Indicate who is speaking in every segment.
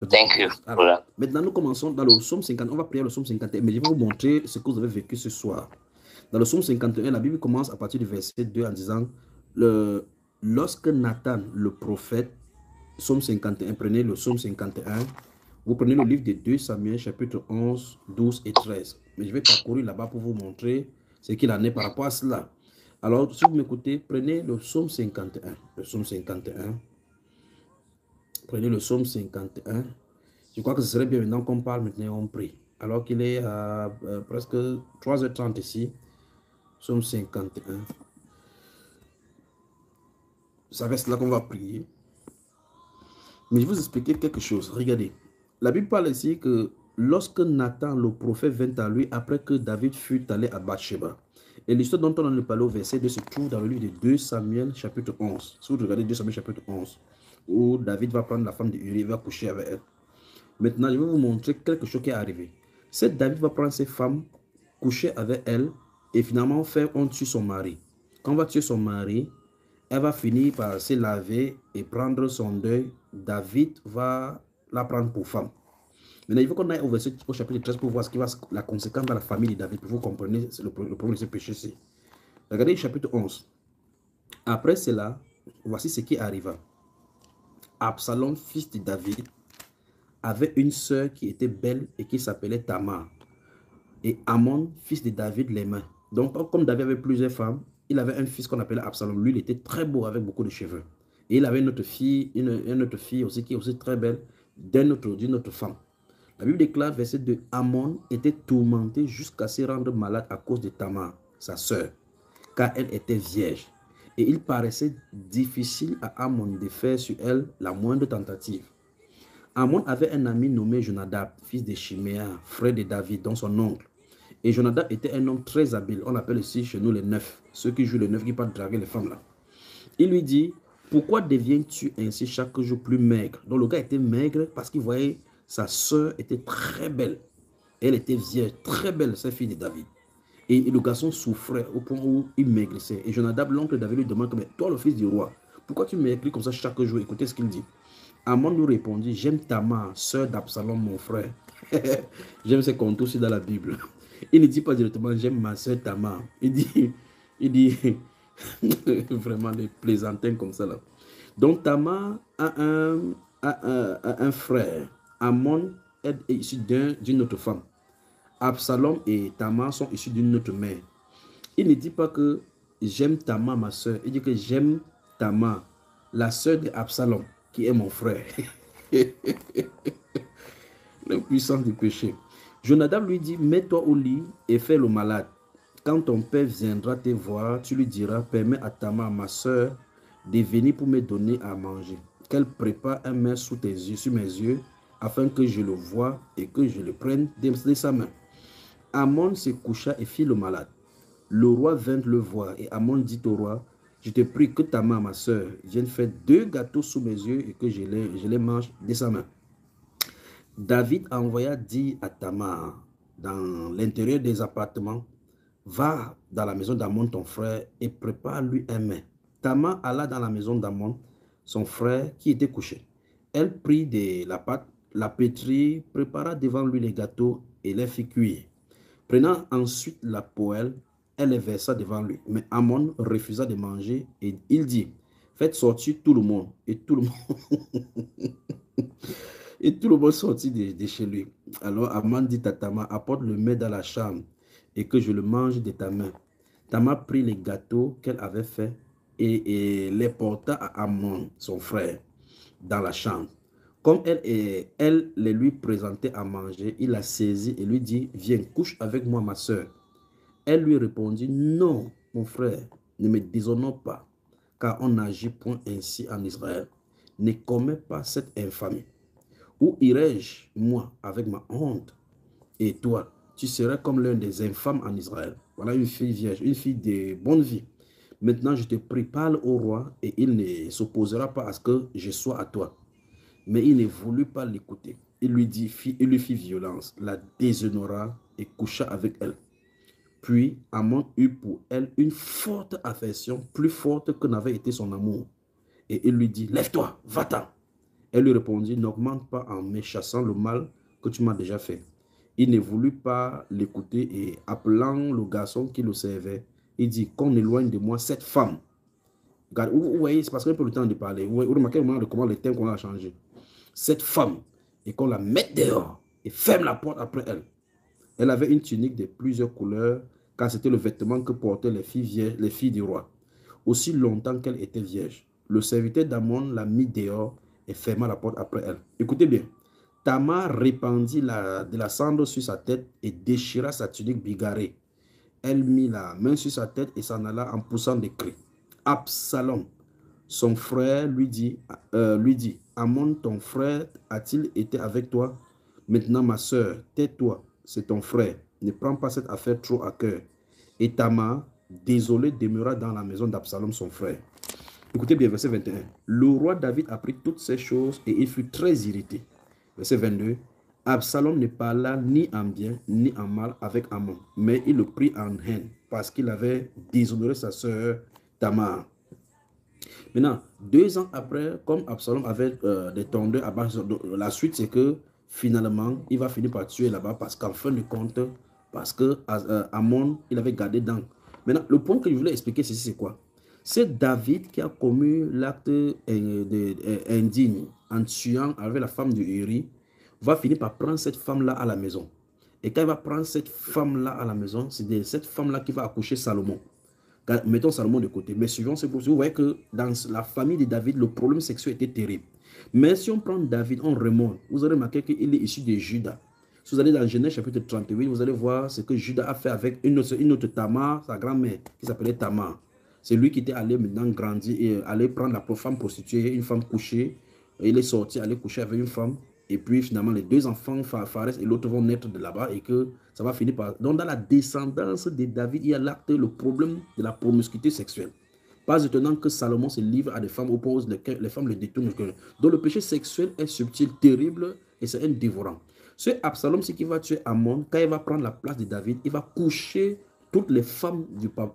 Speaker 1: Thank you.
Speaker 2: Alors, maintenant, nous commençons dans le psaume 50. On va prier le psaume 51, mais je vais vous montrer ce que vous avez vécu ce soir. Dans le psaume 51, la Bible commence à partir du verset 2 en disant lorsque Nathan, le prophète, psaume 51, prenez le psaume 51, vous prenez le livre de 2 Samuel, chapitre 11, 12 et 13. Mais je vais parcourir là-bas pour vous montrer ce qu'il en est par rapport à cela. Alors, si vous m'écoutez, prenez le psaume 51. Le psaume 51. Prenez le psaume 51. Je crois que ce serait bien maintenant qu'on parle, maintenant on prie. Alors qu'il est à presque 3h30 ici. Psaume 51. C'est avec cela qu'on va prier. Mais je vais vous expliquer quelque chose. Regardez. La Bible parle ici que lorsque Nathan, le prophète, vint à lui après que David fut allé à Bathsheba. Et l'histoire dont on a parlé au verset 2 se trouve dans le livre de 2 Samuel chapitre 11. Si vous regardez 2 Samuel chapitre 11, où David va prendre la femme de Uri et va coucher avec elle. Maintenant, je vais vous montrer quelque chose qui est arrivé. Cette David va prendre ses femmes, coucher avec elle et finalement faire on tue son mari. Quand on va tuer son mari, elle va finir par se laver et prendre son deuil. David va la prendre pour femme. Maintenant, il faut qu'on aille au chapitre 13 pour voir ce qui va la conséquence dans la famille de David. Pour vous compreniez le problème de ce péché-ci. Regardez le chapitre 11. Après cela, voici ce qui arriva. Absalom, fils de David, avait une sœur qui était belle et qui s'appelait Tamar. Et Amon, fils de David, l'aimait. Donc, comme David avait plusieurs femmes, il avait un fils qu'on appelait Absalom. Lui, il était très beau avec beaucoup de cheveux. Et il avait une autre fille aussi qui est aussi très belle d'une autre femme. La Bible déclare, verset 2, Amon était tourmenté jusqu'à se rendre malade à cause de Tamar, sa sœur, car elle était vierge. Et il paraissait difficile à Amon de faire sur elle la moindre tentative. Amon avait un ami nommé Jonadab, fils de Chiméa, frère de David, dont son oncle. Et Jonadab était un homme très habile. On l'appelle ici chez nous les neufs. Ceux qui jouent les neufs, qui partent draguer les femmes là. Il lui dit, pourquoi deviens-tu ainsi chaque jour plus maigre? Donc le gars était maigre parce qu'il voyait sa soeur était très belle. Elle était vierge, très belle, sa fille de David. Et le garçon souffrait au point où il maigrissait. Et Jonadab, l'oncle de David, lui demande, mais toi le fils du roi, pourquoi tu maigris comme ça chaque jour? Écoutez ce qu'il dit. Amon lui répondit, j'aime Tamar, sœur d'Absalom, mon frère. J'aime ces contours aussi dans la Bible. Il ne dit pas directement, j'aime ma sœur Tamar. Il dit vraiment des plaisantins comme ça là. Donc Tamar a un frère. Amon est issu d'une autre femme. Absalom et Tamar sont issus d'une autre mère. Il ne dit pas que j'aime Tamar, ma sœur. Il dit que j'aime Tamar, la sœur d'Absalom, qui est mon frère. La puissance du péché. Jonadab lui dit, mets-toi au lit et fais le malade. Quand ton père viendra te voir, tu lui diras, permets à Tamar, ma sœur, de venir pour me donner à manger. Qu'elle prépare un mets sous tes yeux, sur mes yeux, afin que je le voie et que je le prenne de sa main. Amon se coucha et fit le malade. Le roi vint le voir et Amon dit au roi, je te prie que Tamar, ma sœur, vienne faire 2 gâteaux sous mes yeux et que je les mange de sa main. David envoya dire à Tamar, dans l'intérieur des appartements, va dans la maison d'Amon, ton frère, et prépare-lui un mets. Tamar alla dans la maison d'Amon, son frère, qui était couché. Elle prit de la pâte, la pétrit, prépara devant lui les gâteaux et les fit cuire. Prenant ensuite la poêle, elle les versa devant lui. Mais Amon refusa de manger et il dit, faites sortir tout le monde. Et tout le monde, et tout le monde sortit de chez lui. Alors Amon dit à Tamar, apporte le mets dans la chambre et que je le mange de ta main. Tamar prit les gâteaux qu'elle avait faits et les porta à Amon, son frère, dans la chambre. Comme elle les lui présentait à manger, il la saisit et lui dit, viens, couche avec moi, ma soeur. Elle lui répondit, non, mon frère, ne me déshonore pas, car on n'agit point ainsi en Israël. Ne commets pas cette infamie. Où irai-je, moi, avec ma honte? Et toi, tu serais comme l'un des infâmes en Israël. Voilà une fille vierge, une fille de bonne vie. Maintenant, je te prie, parle au roi, et il ne s'opposera pas à ce que je sois à toi. Mais il ne voulut pas l'écouter. Il lui fit violence, la déshonora et coucha avec elle. Puis Amon eut pour elle une forte affection, plus forte que n'avait été son amour. Et il lui dit, lève-toi, va-t'en. Elle lui répondit, n'augmente pas en m'échassant le mal que tu m'as déjà fait. Il ne voulut pas l'écouter et appelant le garçon qui le servait, il dit, qu'on éloigne de moi cette femme. Vous voyez, c'est parce qu'on n'a pas le temps de parler. Vous remarquez comment le thème qu'on a changé. Cette femme, et qu'on la mette dehors et ferme la porte après elle. Elle avait une tunique de plusieurs couleurs, car c'était le vêtement que portaient les filles du roi, aussi longtemps qu'elle était vierge. Le serviteur d'Amon la mit dehors et ferma la porte après elle. Écoutez bien. Tamar répandit de la cendre sur sa tête et déchira sa tunique bigarrée. Elle mit la main sur sa tête et s'en alla en poussant des cris. Absalom, son frère, lui dit, Amon, ton frère, a-t-il été avec toi? Maintenant, ma soeur, tais-toi, c'est ton frère. Ne prends pas cette affaire trop à cœur. Et Tamar, désolé, demeura dans la maison d'Absalom, son frère. Écoutez bien, verset 21. Le roi David apprit toutes ces choses et il fut très irrité. Verset 22. Absalom ne parla ni en bien ni en mal avec Amon, mais il le prit en haine parce qu'il avait déshonoré sa sœur Tamar. Maintenant, 2 ans après, comme Absalom avait des tondeurs à base, la suite c'est que finalement, il va finir par tuer là-bas parce qu'en fin de compte, parce que Amon, il avait gardé dans. Maintenant, le point que je voulais expliquer, c'est quoi? C'est David qui a commis l'acte indigne en tuant avec la femme du Uri, va finir par prendre cette femme-là à la maison. Et quand il va prendre cette femme-là à la maison, c'est cette femme-là qui va accoucher Salomon. Mettons Salomon de côté. Mais suivant ce processus, vous voyez que dans la famille de David, le problème sexuel était terrible. Mais si on prend David, on remonte, vous allez remarquer qu'il est issu de Juda. Si vous allez dans Genèse chapitre 38, vous allez voir ce que Juda a fait avec une autre Tamar, sa grand-mère, qui s'appelait Tamar. C'est lui qui était allé maintenant grandir et aller prendre la femme prostituée, une femme couchée. Il est sorti, aller coucher avec une femme. Et puis finalement, les 2 enfants, Pharès et l'autre, vont naître de là-bas et que ça va finir par... Donc dans la descendance de David, il y a l'acte, le problème de la promiscuité sexuelle. Pas étonnant que Salomon se livre à des femmes au point où les femmes le détournent. Donc le péché sexuel est subtil, terrible et c'est un dévorant. Ce Absalom, c'est qui va tuer Amon. Quand il va prendre la place de David, il va coucher toutes les femmes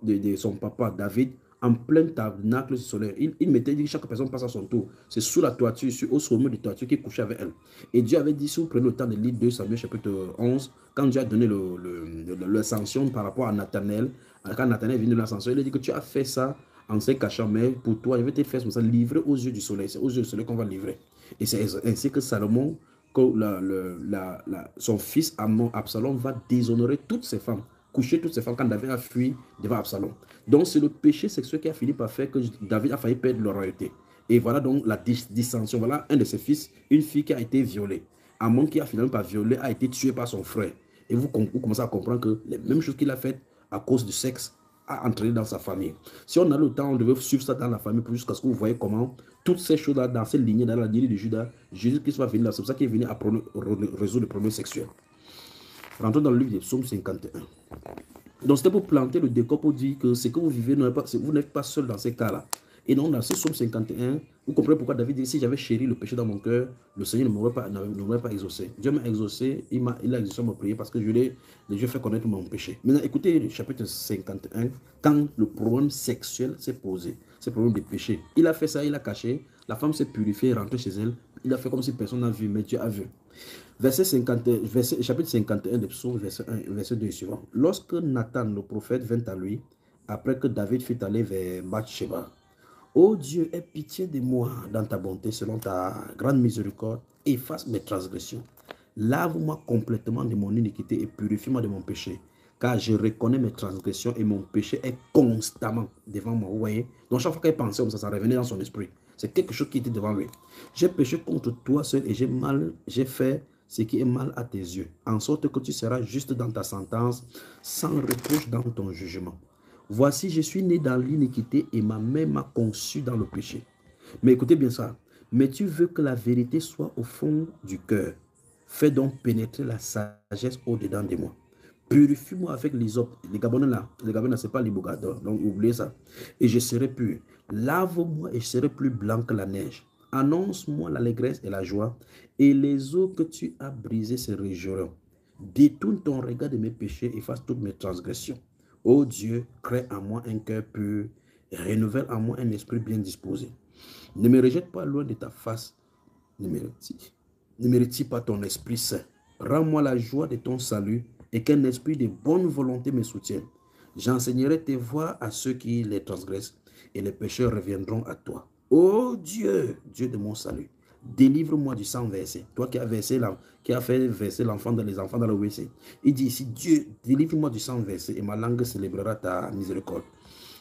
Speaker 2: de son papa David en plein tabernacle solaire. Il mettait dit que chaque personne passe à son tour. C'est sous la toiture, au sommet de toiture qu'il couchait avec elle. Et Dieu avait dit, si vous prenez le temps de lire 2 Samuel chapitre 11, quand Dieu a donné le sanction par rapport à Nathanaël, quand Nathanaël est venu de l'ascension, il a dit que tu as fait ça en se cachant, mais pour toi, je vais te faire comme ça, livrer aux yeux du soleil. C'est aux yeux du soleil qu'on va livrer. Et c'est ainsi que Salomon, que son fils Absalom va déshonorer toutes ses femmes, coucher toutes ses femmes quand David a fui devant Absalom. Donc c'est le péché sexuel qui a fini par faire que David a failli perdre la royauté. Et voilà donc la dissension. Voilà un de ses fils, une fille qui a été violée. Amon qui a finalement pas violé a été tué par son frère. Et vous commencez à comprendre que les mêmes choses qu'il a faites à cause du sexe a entraîné dans sa famille. Si on a le temps, on devait suivre ça dans la famille jusqu'à ce que vous voyez comment toutes ces choses-là, dans cette lignée, dans la lignée de Judas, Jésus-Christ va venir là. C'est pour ça qu'il est venu à résoudre le problème sexuel. Rentrons dans le livre de Psaume 51. Donc c'était pour planter le décor, pour dire que ce que vous vivez, vous n'êtes pas seul dans ces cas-là. Et donc dans ce Psaume 51, vous comprenez pourquoi David dit, si j'avais chéri le péché dans mon cœur, le Seigneur ne m'aurait pas exaucé. Dieu m'a exaucé, il a exaucé ma prière parce que je lui ai fait connaître mon péché. Maintenant écoutez le chapitre 51, quand le problème sexuel s'est posé, ce problème de péché. Il a fait ça, il a caché, la femme s'est purifiée, rentrée chez elle, il a fait comme si personne n'a vu, mais Dieu a vu. Chapitre 51 de Psaume, verset 1, verset 2 suivant. Lorsque Nathan, le prophète, vint à lui, après que David fut allé vers Bathsheba, ô Dieu, aie pitié de moi dans ta bonté, selon ta grande miséricorde, efface mes transgressions. Lave-moi complètement de mon iniquité et purifie-moi de mon péché, car je reconnais mes transgressions et mon péché est constamment devant moi. Vous voyez? Donc chaque fois qu'il pensait comme ça revenait dans son esprit. C'est quelque chose qui était devant lui. J'ai péché contre toi seul et j'ai fait ce qui est mal à tes yeux, en sorte que tu seras juste dans ta sentence, sans reproche dans ton jugement. Voici, je suis né dans l'iniquité et ma mère m'a conçu dans le péché. Mais écoutez bien ça. Mais tu veux que la vérité soit au fond du cœur. Fais donc pénétrer la sagesse au-dedans de moi. Purifie-moi avec l'hysope. Les Gabonais là, ce n'est pas les Bougadors, donc oubliez ça. Et je serai pur. Lave-moi et je serai plus blanc que la neige. Annonce-moi l'allégresse et la joie, et les eaux que tu as brisées se réjouiront. Détourne ton regard de mes péchés, efface toutes mes transgressions. Ô Dieu, crée en moi un cœur pur, et renouvelle en moi un esprit bien disposé. Ne me rejette pas loin de ta face, ne me retire. Ne me retire pas ton Esprit Saint. Rends-moi la joie de ton salut et qu'un esprit de bonne volonté me soutienne. J'enseignerai tes voies à ceux qui les transgressent et les pécheurs reviendront à toi. Ô Dieu, Dieu de mon salut, délivre-moi du sang versé. Toi qui as fait verser les enfants dans le WC. Il dit ici, Dieu, délivre-moi du sang versé et ma langue célébrera ta miséricorde.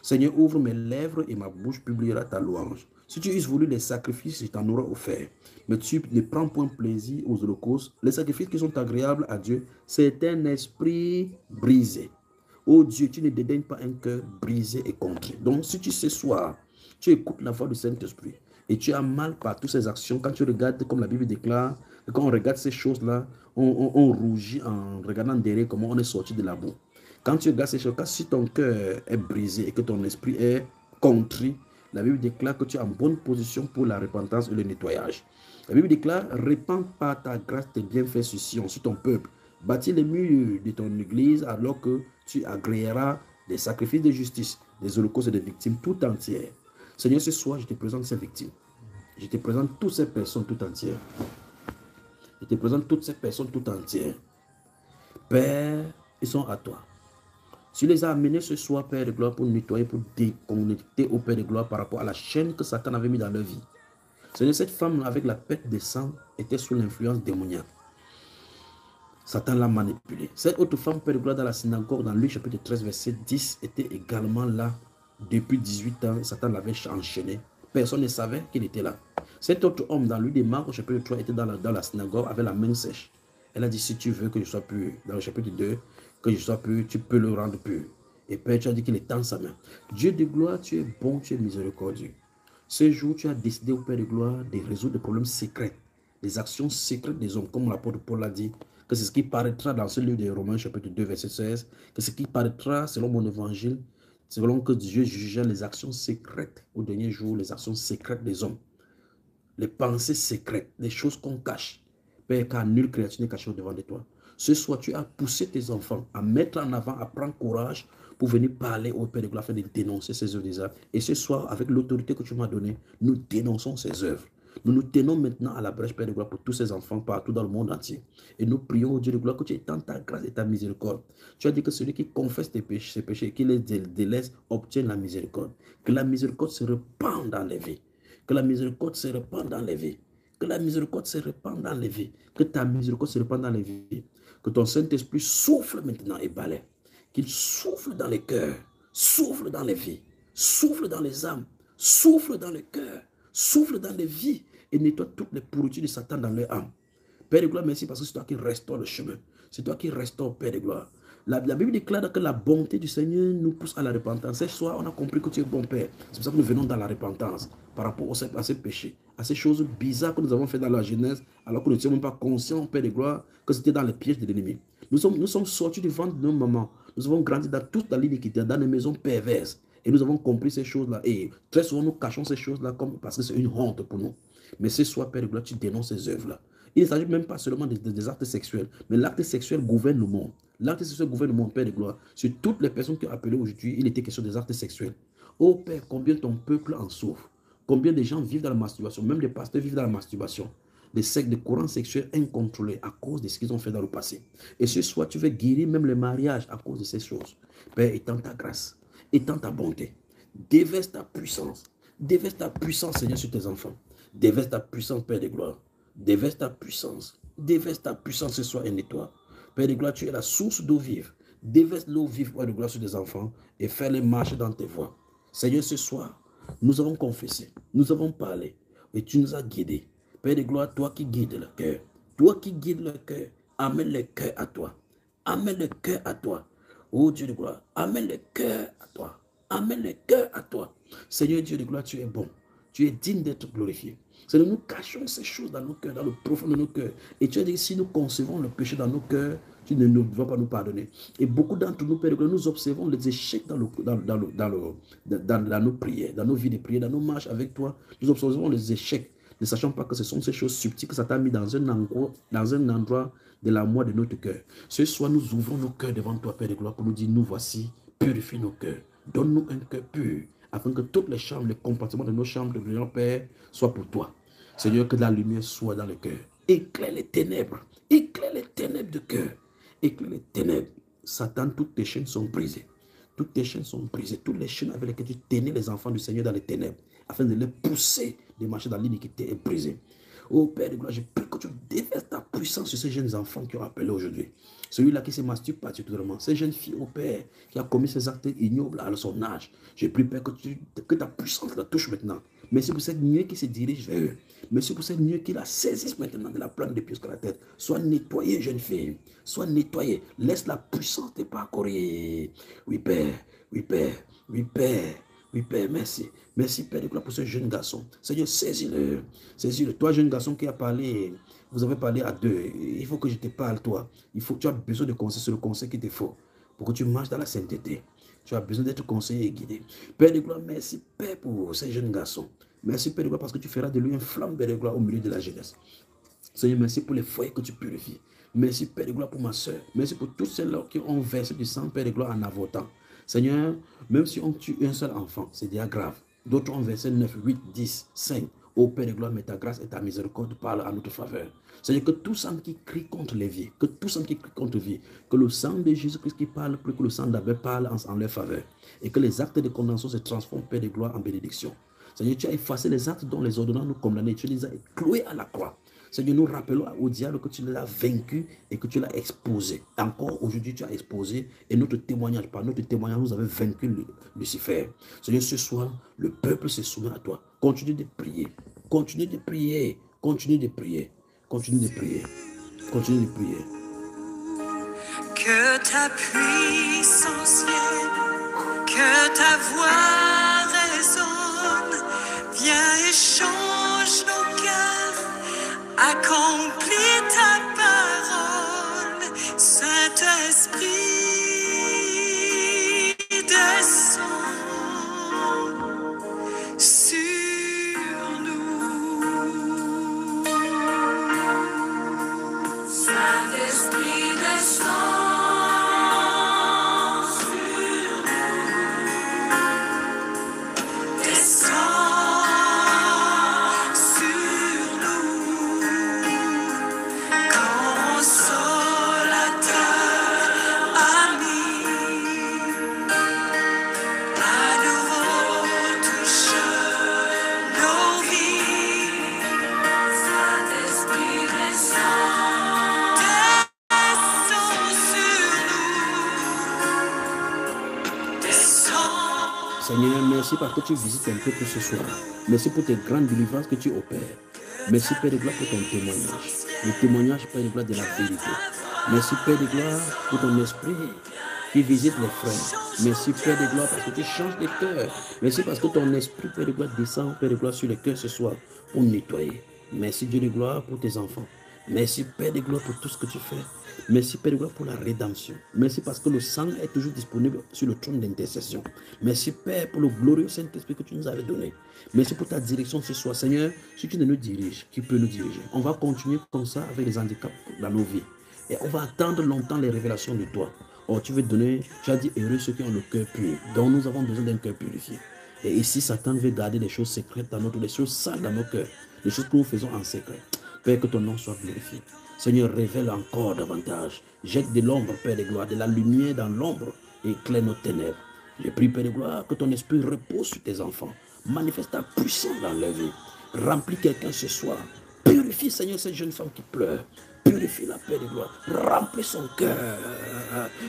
Speaker 2: Seigneur, ouvre mes lèvres et ma bouche publiera ta louange. Si tu eusses voulu les sacrifices, je t'en aurais offert. Mais tu ne prends point plaisir aux holocaustes. Les sacrifices qui sont agréables à Dieu, c'est un esprit brisé. Oh Dieu, tu ne dédaignes pas un cœur brisé et contrit. Donc, si tu ce soir, tu écoutes la voix du Saint-Esprit et tu as mal par toutes ces actions, quand tu regardes, comme la Bible déclare, quand on regarde ces choses-là, on rougit en regardant derrière comment on est sorti de la boue. Quand tu regardes ces choses, si ton cœur est brisé et que ton esprit est contrit, la Bible déclare que tu es en bonne position pour la repentance et le nettoyage. La Bible déclare, répands par ta grâce tes bienfaits sur Sion, sur ton peuple. Bâtis les murs de ton église alors que tu agréeras des sacrifices de justice, des holocaustes et des victimes tout entières. Seigneur, ce soir, je te présente ces victimes. Je te présente toutes ces personnes tout entières. Je te présente toutes ces personnes tout entières. Père, ils sont à toi. Tu les as amenés ce soir, Père de gloire, pour nettoyer, pour déconnecter au Père de gloire par rapport à la chaîne que Satan avait mis dans leur vie. Seigneur, cette femme avec la perte de sang était sous l'influence démoniaque. Satan l'a manipulée. Cette autre femme, Père de gloire, dans la synagogue, dans Luc chapitre 13, verset 10, était également là depuis 18 ans. Satan l'avait enchaîné. Personne ne savait qu'il était là. Cet autre homme, dans Luc des Marc, au chapitre 3, était dans la synagogue avec la main sèche. Elle a dit, si tu veux que je sois pur, dans le chapitre 2, que je sois pur, tu peux le rendre pur. Et Père, tu as dit qu'il est dans sa main. Dieu de gloire, tu es bon, tu es miséricordieux. Ce jour, tu as décidé au Père de gloire de résoudre des problèmes secrets, des actions secrètes des hommes, comme l'apôtre Paul l'a dit, que c'est ce qui paraîtra dans ce livre de Romains, chapitre 2, verset 16, que ce qui paraîtra selon mon évangile, selon que Dieu jugeait les actions secrètes au dernier jour, les actions secrètes des hommes, les pensées secrètes, les choses qu'on cache. Père, car nulle créature n'est cachée devant de toi. Ce soir, tu as poussé tes enfants à mettre en avant, à prendre courage pour venir parler au Père de gloire, afin de dénoncer ces œuvres des âmes. Et ce soir, avec l'autorité que tu m'as donnée, nous dénonçons ces œuvres. Nous nous tenons maintenant à la brèche, Père de gloire, pour tous ces enfants partout dans le monde entier. Et nous prions au Dieu de gloire que tu étends ta grâce et ta miséricorde. Tu as dit que celui qui confesse ses péchés, qui les délaisse, obtient la miséricorde. Que la miséricorde se répande dans les vies. Que la miséricorde se répande dans les vies. Que la miséricorde se répande dans les vies. Que ta miséricorde se répande dans les vies. Que ton Saint-Esprit souffle maintenant et balaie. Qu'il souffle dans les cœurs, souffle dans les vies, souffle dans les âmes, souffle dans les cœurs, souffle dans les vies et nettoie toutes les pourritures de Satan dans leur âme. Père de gloire, merci parce que c'est toi qui restaure le chemin. C'est toi qui restaure, Père de gloire. La Bible déclare que la bonté du Seigneur nous pousse à la repentance. Ce soir, on a compris que tu es bon Père. C'est pour ça que nous venons dans la repentance par rapport à ces péchés, à ces choses bizarres que nous avons fait dans la jeunesse, alors que nous ne sommes même pas conscients, Père de gloire, que c'était dans les pièges de l'ennemi. Nous sommes sortis du ventre de nos mamans. Nous avons grandi dans toute la l'iniquité, dans des maisons perverses. Et nous avons compris ces choses-là. Et très souvent, nous cachons ces choses-là parce que c'est une honte pour nous. Mais ce soir, Père de gloire, tu dénonces ces œuvres-là. Il ne s'agit même pas seulement des actes sexuels, mais l'acte sexuel gouverne le monde. L'acte sexuel gouverne le monde, Père de gloire. Sur toutes les personnes qui ont appelé aujourd'hui, il était question des actes sexuels. Oh Père, combien ton peuple en souffre. Combien de gens vivent dans la masturbation, même des pasteurs vivent dans la masturbation. Des courants sexuels incontrôlés à cause de ce qu'ils ont fait dans le passé. Et ce soir, tu veux guérir même le mariage à cause de ces choses. Père, étends ta grâce, étends ta bonté, déverse ta puissance, Seigneur, sur tes enfants. Déverse ta puissance, Père de gloire. Déverse ta puissance ce soir et nettoie. Père de gloire, tu es la source d'eau vive. Déverse l'eau vive, Père de gloire, sur tes enfants et fais-les marcher dans tes voies. Seigneur, ce soir, nous avons confessé, nous avons parlé et tu nous as guidés. Père de gloire, toi qui guides le cœur, amène le cœur à toi. Amène le cœur à toi. Oh Dieu de gloire, amène le cœur à toi. Amène le cœur à toi. Seigneur Dieu de gloire, tu es bon. Tu es digne d'être glorifié. Seigneur, nous cachons ces choses dans nos cœurs, dans le profond de nos cœurs. Et tu as dit que si nous concevons le péché dans nos cœurs, tu ne vas pas nous pardonner. Et beaucoup d'entre nous, Père de gloire, nous observons les échecs dans nos prières, dans nos vies de prière, dans nos marches avec toi. Nous observons les échecs, ne sachant pas que ce sont ces choses subtiles que Satan a mis dans un endroit de l'amour de notre cœur. Ce soir, nous ouvrons nos cœurs devant toi, Père de gloire, pour nous dire, nous voici, purifie nos cœurs. Donne-nous un cœur pur, afin que toutes les chambres, les compartiments de nos chambres de gloire, Père, soient pour toi. Seigneur, que la lumière soit dans le cœur. Éclaire les ténèbres. Éclaire les ténèbres de cœur. Éclaire les ténèbres. Satan, toutes tes chaînes sont brisées. Toutes tes chaînes sont brisées. Toutes les chaînes avec lesquelles tu tenais les enfants du Seigneur dans les ténèbres, afin de les pousser de marcher dans l'iniquité est brisée. Oh Père de gloire, je prie que tu déverses ta puissance sur ces jeunes enfants qui ont appelé aujourd'hui. Celui-là qui se masturbe particulièrement. Ces jeunes filles, oh Père, qui a commis ces actes ignobles à son âge. Je prie, Père, que ta puissance la touche maintenant. Merci pour cette nuée qui se dirige vers eux. Merci pour cette nuée qui la saisisse maintenant de la plante des pieds jusqu'à la tête. Sois nettoyée, jeune fille. Sois nettoyée. Laisse la puissance te parcourir. Oui, Père. Oui, Père. Oui, Père. Oui, Père, merci. Merci, Père de gloire, pour ce jeune garçon. Seigneur, saisis-le. Saisis-le. Toi, jeune garçon qui a parlé, vous avez parlé à deux. Il faut que je te parle, toi. Tu as besoin de conseils, c'est le conseil qu'il te faut pour que tu marches dans la sainteté. Tu as besoin d'être conseillé et guidé. Père de gloire, merci, Père, pour ce jeune garçon. Merci, Père de gloire, parce que tu feras de lui un flamme, Père de gloire, au milieu de la jeunesse. Seigneur, merci pour les foyers que tu purifies. Merci, Père de gloire, pour ma soeur. Merci pour tous ceux-là qui ont versé du sang, Père de gloire, en avortant. Seigneur, même si on tue un seul enfant, c'est déjà grave. D'autres ont versé 9, 8, 10, 5. Ô Père de gloire, mais ta grâce et ta miséricorde parlent à notre faveur. Seigneur, que tout sang qui crie contre les vies, que tout sang qui crie contre vie, que le sang de Jésus-Christ qui parle plus que le sang d'Abel parle en leur faveur. Et que les actes de condamnation se transforment, Père de gloire, en bénédiction. Seigneur, tu as effacé les actes dont les ordonnances nous condamnaient, tu les as cloués à la croix. Seigneur, nous rappelons au diable que tu l'as vaincu et que tu l'as exposé. Encore aujourd'hui, tu as exposé et notre témoignage, par notre témoignage, nous avons vaincu Lucifer. Seigneur, ce soir, le peuple se soumet à toi. Continue de prier. Continue de prier. Continue de prier. Continue de prier. Continue de prier.
Speaker 1: Que ta puissance vienne, que ta voix résonne, viens et change nos cœurs. Accomplis ta parole, Saint-Esprit, descends sur nous. Saint-Esprit, descends sur nous. Descends.
Speaker 2: Seigneur, merci parce que tu visites un peuple ce soir. Merci pour tes grandes délivrances que tu opères. Merci, Père de gloire, pour ton témoignage. Le témoignage, Père de gloire, de la vérité. Merci, Père de gloire, pour ton esprit qui visite les frères. Merci, Père de gloire, parce que tu changes les cœurs. Merci parce que ton esprit, Père de gloire, descend, Père de gloire, sur les cœurs ce soir pour nettoyer. Merci, Dieu de gloire, pour tes enfants. Merci, Père de gloire, pour tout ce que tu fais. Merci, Père de gloire, pour la rédemption. Merci parce que le sang est toujours disponible sur le trône d'intercession. Merci, Père, pour le glorieux Saint-Esprit que tu nous avais donné. Merci pour ta direction ce soir. Seigneur, si tu nous diriges, qui peut nous diriger? On va continuer comme ça avec les handicaps dans nos vies. Et on va attendre longtemps les révélations de toi. Oh, tu veux donner, tu as dit heureux ceux qui ont le cœur pur. Donc nous avons besoin d'un cœur purifié. Et ici, Satan veut garder des choses secrètes dans les choses sales dans nos cœurs. Les choses que nous faisons en secret. Père, que ton nom soit glorifié. Seigneur, révèle encore davantage. Jette de l'ombre, Père de gloire, de la lumière dans l'ombre et éclaire nos ténèbres. Je prie, Père de gloire, que ton esprit repose sur tes enfants. Manifeste ta puissance dans leur vie. Remplis quelqu'un ce soir. Purifie, Seigneur, cette jeune femme qui pleure. Purifie la paix de gloire. Remplis son cœur.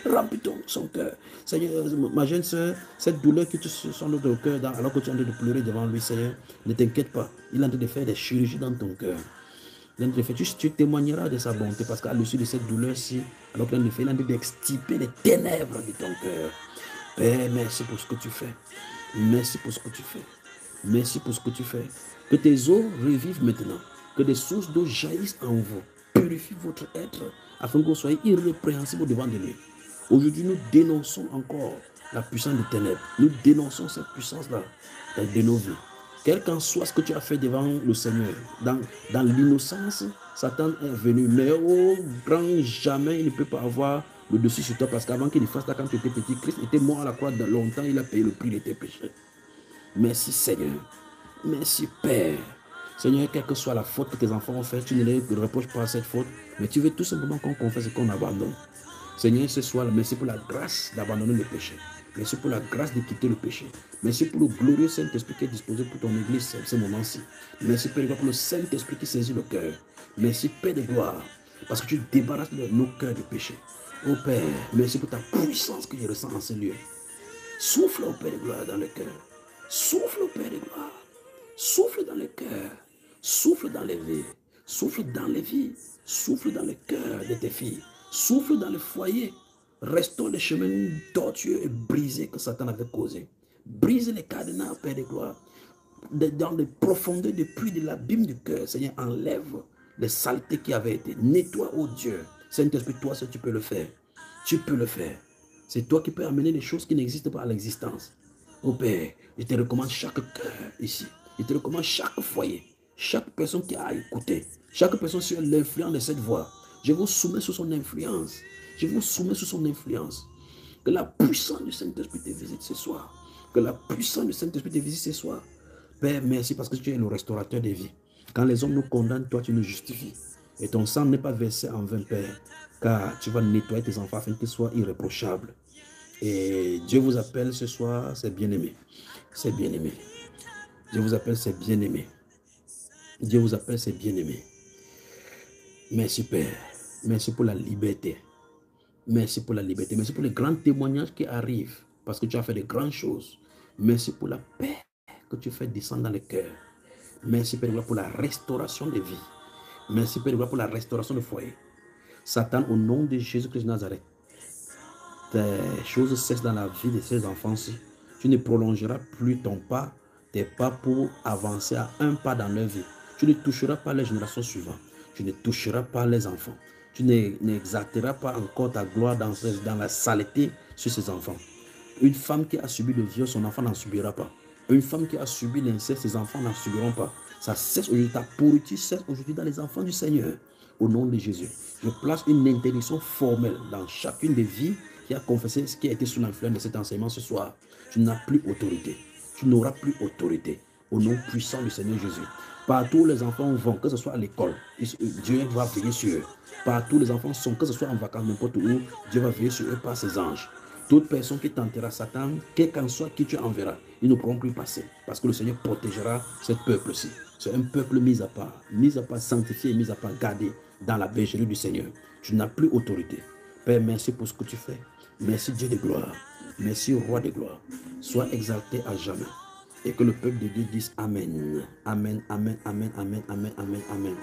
Speaker 2: Remplis son cœur. Seigneur, ma jeune soeur, cette douleur qui te sent dans ton cœur, alors que tu es en train de pleurer devant lui, Seigneur, ne t'inquiète pas. Il est en train de faire des chirurgies dans ton cœur. Tu témoigneras de sa bonté parce qu'à l'issue de cette douleur-ci, alors qu'il est en train d'extirper les ténèbres de ton cœur. Père, merci pour ce que tu fais. Merci pour ce que tu fais. Merci pour ce que tu fais. Que tes eaux revivent maintenant. Que des sources d'eau jaillissent en vous. Purifie votre être afin que vous soyez irrépréhensibles devant de lui. Aujourd'hui, nous dénonçons encore la puissance des ténèbres. Nous dénonçons cette puissance-là de nos vies. Quel qu'en soit ce que tu as fait devant le Seigneur, dans l'innocence, Satan est venu. Mais au grand jamais, il ne peut pas avoir le dessus sur toi. Parce qu'avant qu'il ne fasse ça, quand tu étais petit, Christ était mort à la croix de longtemps. Il a payé le prix de tes péchés. Merci Seigneur. Merci Père. Seigneur, quelle que soit la faute que tes enfants ont faite, tu ne les reproches pas cette faute, mais tu veux tout simplement qu'on confesse et qu'on abandonne. Seigneur, ce soir, merci pour la grâce d'abandonner le péché. Merci pour la grâce de quitter le péché. Merci pour le glorieux Saint-Esprit qui est disposé pour ton église ce moment-ci. Merci Père pour le Saint-Esprit qui saisit le cœur. Merci Père de gloire, parce que tu débarrasses nos cœurs du péché. Oh Père, merci pour ta puissance que je ressens en ce lieu. Souffle, oh Père de gloire, dans le cœur. Souffle, oh Père de gloire. Souffle dans le cœur. Souffle dans les vies. Souffle dans les vies. Souffle dans le cœur de tes filles. Souffle dans le foyer. Restaure les chemins tortueux et brisés que Satan avait causés. Brise les cadenas, Père de gloire. Dans les profondeurs des puits de l'abîme du cœur, Seigneur, enlève les saletés qui avaient été. Nettoie, oh Dieu. Saint-Esprit, toi seul, tu peux le faire. Tu peux le faire. C'est toi qui peux amener les choses qui n'existent pas à l'existence. Oh Père, je te recommande chaque cœur ici. Je te recommande chaque foyer. Chaque personne qui a écouté. Chaque personne sur l'influence de cette voix. Je vous soumets sous son influence. Je vous soumets sous son influence. Que la puissance du Saint-Esprit te visite ce soir. Que la puissance du Saint-Esprit te visite ce soir. Père, merci parce que tu es le restaurateur des vies. Quand les hommes nous condamnent, toi tu nous justifies. Et ton sang n'est pas versé en vain, Père. Car tu vas nettoyer tes enfants afin qu'ils soient irréprochables. Et Dieu vous appelle ce soir, c'est bien-aimé. C'est bien-aimé. Dieu vous appelle, c'est bien-aimé. Dieu vous appelle, c'est bien-aimé. Merci Père. Merci pour la liberté. Merci pour la liberté. Merci pour les grands témoignages qui arrivent. Parce que tu as fait de grandes choses. Merci pour la paix que tu fais descendre dans le cœur. Merci Père pour la restauration des vies. Merci Père pour la restauration des foyers. Satan, au nom de Jésus-Christ de Nazareth, tes choses cessent dans la vie de ces enfants-ci. Tu ne prolongeras plus ton pas, tes pas pour avancer à un pas dans leur vie. Tu ne toucheras pas les générations suivantes. Tu ne toucheras pas les enfants. Tu n'exalteras pas encore ta gloire dans la saleté sur ces enfants. Une femme qui a subi le viol, son enfant n'en subira pas. Une femme qui a subi l'inceste, ses enfants n'en subiront pas. Ça cesse aujourd'hui, ta pourriture cesse aujourd'hui dans les enfants du Seigneur. Au nom de Jésus, je place une interdiction formelle dans chacune des vies qui a confessé ce qui a été sous l'influence de cet enseignement ce soir. Tu n'as plus autorité. Tu n'auras plus autorité. Au nom puissant du Seigneur Jésus. Partout où les enfants vont, que ce soit à l'école, Dieu va veiller sur eux. Partout où les enfants sont, que ce soit en vacances, n'importe où, Dieu va veiller sur eux par ses anges. Toute personne qui tentera Satan, quel qu'en soit qui tu enverras, ils ne pourront plus passer. Parce que le Seigneur protégera ce peuple-ci. C'est un peuple mis à part, sanctifié et mis à part, gardé dans la bergerie du Seigneur. Tu n'as plus autorité. Père, merci pour ce que tu fais. Merci Dieu de gloire. Merci Roi de gloire. Sois exalté à jamais. Et que le peuple de Dieu dise Amen. Amen, Amen, Amen, Amen, Amen, Amen, Amen.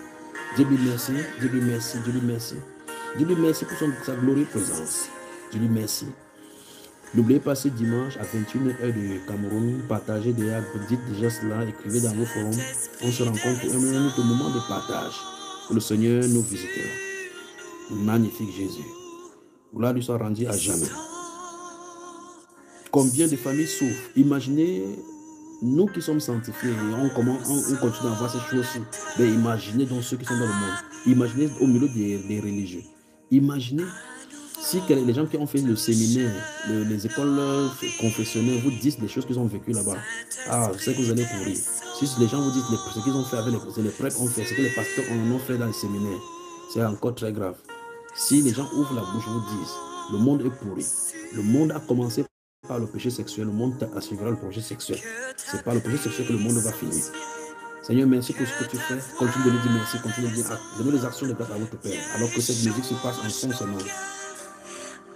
Speaker 2: Dieu lui merci, Dieu lui merci, Dieu lui merci. Dieu lui merci pour sa glorieuse présence. Dieu lui merci. N'oubliez pas ce dimanche à 21h du Cameroun, partagez déjà, dites déjà cela, écrivez dans vos forums. On se rencontre pour un autre moment de partage. Que le Seigneur nous visitera. Magnifique Jésus. Gloire lui soit rendue à jamais. Combien de familles souffrent? Imaginez, nous qui sommes sanctifiés, on continue à voir ces choses-ci. Mais imaginez donc ceux qui sont dans le monde. Imaginez au milieu des religieux. Imaginez si les gens qui ont fait le séminaire, les écoles confessionnelles vous disent des choses qu'ils ont vécues là-bas. Ah, je sais que vous allez pourrir. Si les gens vous disent ce qu'ils ont fait avec les prêtres ont fait, ce que les pasteurs ont fait dans les séminaires, c'est encore très grave. Si les gens ouvrent la bouche, vous disent, le monde est pourri. Le monde a commencé par le péché sexuel, le monde suivra le péché sexuel. C'est par le péché sexuel que le monde va finir. Seigneur, merci pour ce que tu fais. Continue de nous dire merci, continue de dire, donnez les actions de grâce à votre Père, alors que cette musique se passe en son seulement.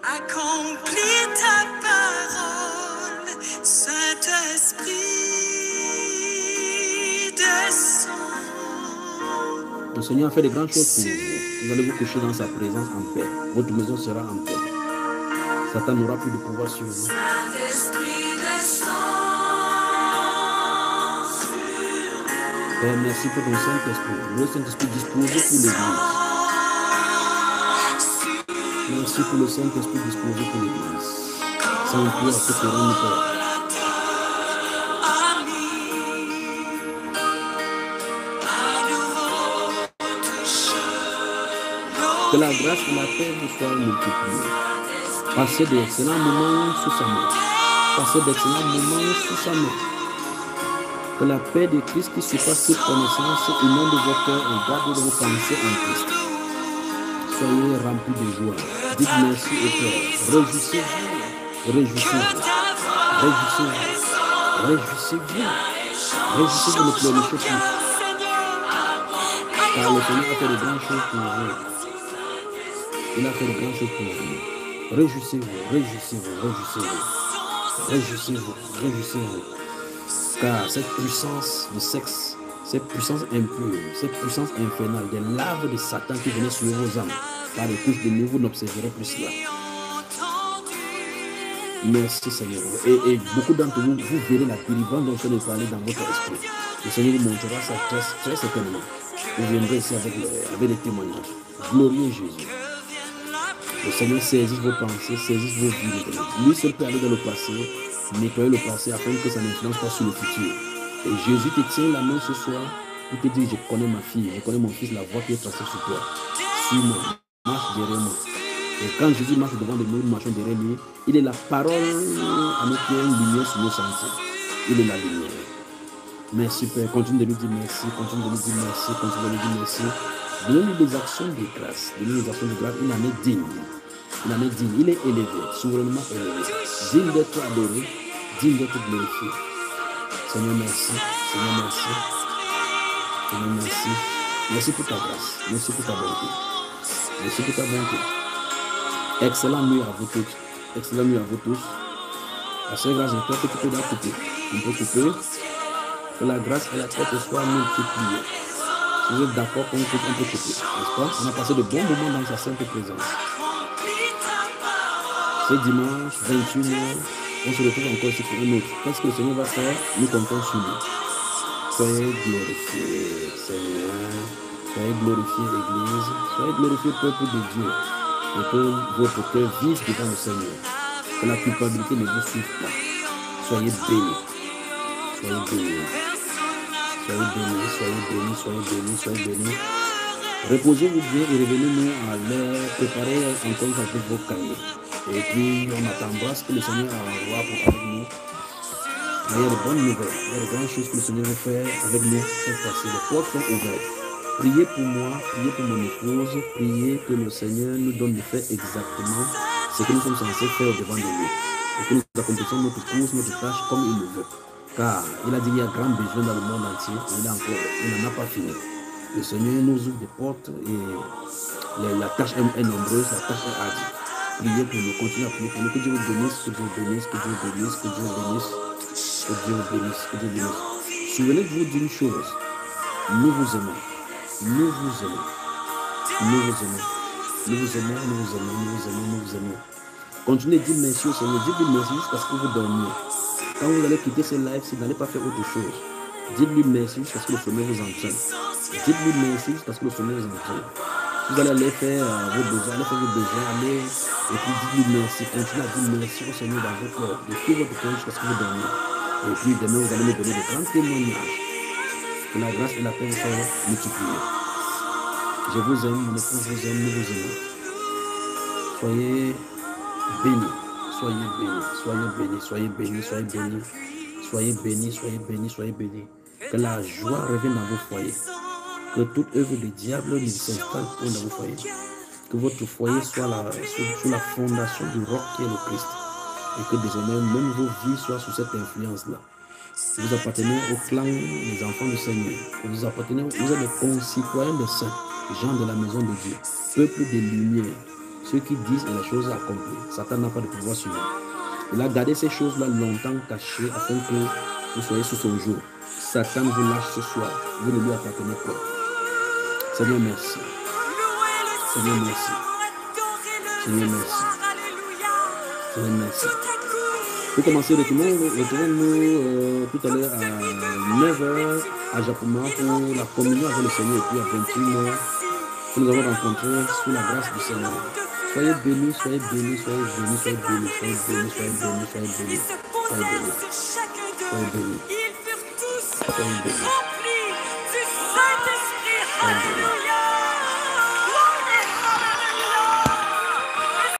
Speaker 1: Accomplis ta parole, Saint-Esprit descend.
Speaker 2: Le Seigneur a fait de grandes choses pour vous. Vous allez vous coucher dans sa présence en paix. Votre maison sera en paix. Satan n'aura plus de pouvoir sur vous.
Speaker 1: Saint-Esprit descend.
Speaker 2: Père, merci pour ton Saint-Esprit. Le Saint-Esprit disposé pour l'Église. Merci pour le Saint-Esprit disposé pour l'Église. Saint-Esprit, à ce que nous Père. Que la grâce et la paix vous soient multipliées. Passez d'excellents moments sous sa main. Passez d'excellents moments sous sa main. Que la paix de Christ qui surpasse toute connaissance inonde vos cœurs et garde vos pensées en Christ. Soyez remplis de joie. Dites merci au Père. Réjouissez-vous. Réjouissez-vous. Réjouissez-vous. Réjouissez-vous. Réjouissez-vous, ne pleurnichez plus. Car le Seigneur a fait de grandes choses pour vous. Il a fait de grandes choses pour vous. Réjouissez-vous. Réjouissez-vous. Réjouissez-vous. Réjouissez-vous. Réjouissez-vous. Car cette puissance de sexe, cette puissance impure, cette puissance infernale, des larves de Satan qui venaient sur vos âmes, par les couches de nuit, vous n'observerez plus cela. Merci Seigneur. Et beaucoup d'entre vous, vous verrez la délivrance dont je vais parler dans votre esprit. Le Seigneur vous montrera ça très certainement. Vous viendrez ici avec les témoignages. Glorieux Jésus. Le Seigneur saisit vos pensées, saisit vos vies. Lui seul peut aller dans le passé, nettoyer le passé afin que ça n'influence pas sur le futur. Et Jésus te tient la main ce soir pour te dire, je connais ma fille, je connais mon fils, la voie qui est tracée sur toi. Suis-moi, marche derrière moi. Et quand Jésus marche devant nous, nous marchons derrière lui, il est la parole à nos pieds, une lumière sur nos sentiers. Il est la lumière. Merci Père, continue de nous dire merci, continue de nous dire merci, continue de nous dire merci. Donnez-nous des actions de grâce, donnez-nous des actions de grâce, il en est digne. Il en est digne, il est élevé, souverainement élevé, digne d'être adoré, digne d'être glorifié. Seigneur, merci. Seigneur, merci. Seigneur, merci. Merci pour ta grâce, merci pour ta bonté. Merci pour ta bonté. Excellent nuit à vous tous. Excellent nuit à vous tous. La seule grâce de toi que tu peux couper. On peut couper. Que la grâce et la paix soient multipliées. Si vous êtes d'accord qu'on coupe, on peut couper. N'est-ce pas? On a passé de bons moments dans sa sainte présence. Ce dimanche, 21h, on se retrouve encore ici pour un autre. Qu'est-ce que le Seigneur va faire? Nous comptons sur lui. Soyez glorifiés, Seigneur. Soyez glorifiés, Église. Soyez glorifiés, peuple de Dieu. Et que votre cœur vive devant le Seigneur. Que la culpabilité ne vous suive pas. Soyez bénis. Soyez bénis. Soyez bénis, soyez bénis, soyez bénis, soyez bénis. Reposez-vous bien et revenez-nous à l'heure. Préparez encore avec vos cahiers. Et puis on attendra ce que le Seigneur a envoyé pour avec nous. Mais il y a de bonnes nouvelles. Il y a de grandes choses que le Seigneur veut faire avec nous cette fois-ci. Les portes sont ouvertes. Priez pour moi, priez pour mon épouse, priez que le Seigneur nous donne de faire exactement ce que nous sommes censés faire devant de lui. Et que nous accomplissons notre course, notre tâche comme il le veut. Car il a dit qu'il y a grand besoin dans le monde entier. Et il n'en a pas fini. Le Seigneur nous ouvre des portes et la tâche est nombreuse, la tâche est hardie. Priez pour nous, continuez à prier pour nous. Que Dieu vous bénisse, que Dieu vous bénisse, que Dieu vous bénisse, que Dieu vous bénisse, que Dieu vous bénisse, que Dieu vous bénisse. Souvenez-vous d'une chose, nous vous aimons. Nous vous aimons. Nous vous aimons. Nous vous aimons, nous vous aimons, nous vous aimons, nous vous aimons. Continuez de dire merci au Seigneur. Dites-lui merci jusqu'à ce que vous dormiez. Quand vous allez quitter ce live, si vous n'allez pas faire autre chose, dites-lui merci jusqu'à ce que le Seigneur vous entraîne. Dites-lui merci jusqu'à ce que le Seigneur vous entraîne. Vous allez aller faire vos besoins, allez, et puis dites-lui merci. Continuez à dire merci au Seigneur dans votre cœur. De tout votre cœur jusqu'à ce que vous dormiez. Et puis demain, vous allez me donner de grands témoignages. Que la grâce et la paix soient multipliées. Je vous aime, mon épouse vous aime, nous vous aimons. Soyez bénis, soyez bénis, soyez bénis, soyez bénis, soyez bénis, soyez bénis, soyez bénis, soyez bénis. Que la joie revienne dans vos foyers. Que toute œuvre du diable ne s'installe pas dans vos foyers. Que votre foyer soit sous la fondation du roc qui est le Christ. Et que désormais, même vos vies soient sous cette influence-là. Vous appartenez au clan des enfants du Seigneur. Vous êtes des concitoyens des saints, gens de la maison de Dieu, peuple de lumière, ceux qui disent et les choses accomplies. Satan n'a pas de pouvoir sur vous. Il a gardé ces choses-là longtemps cachées afin que vous soyez sous son jour. Satan vous lâche ce soir. Vous ne lui appartenez pas. Seigneur, merci. Seigneur, merci. Seigneur, merci. Seigneur, merci. Pour commencer, retournons-nous tout à l'heure à 9h à Japoma pour la communion avec le Seigneur. Et puis à 21h, que nous avons rencontré sous la grâce du Seigneur. Soyez bénis, soyez bénis, soyez bénis, soyez bénis, soyez bénis, soyez bénis, soyez bénis, soyez bénis, soyez bénis, soyez bénis.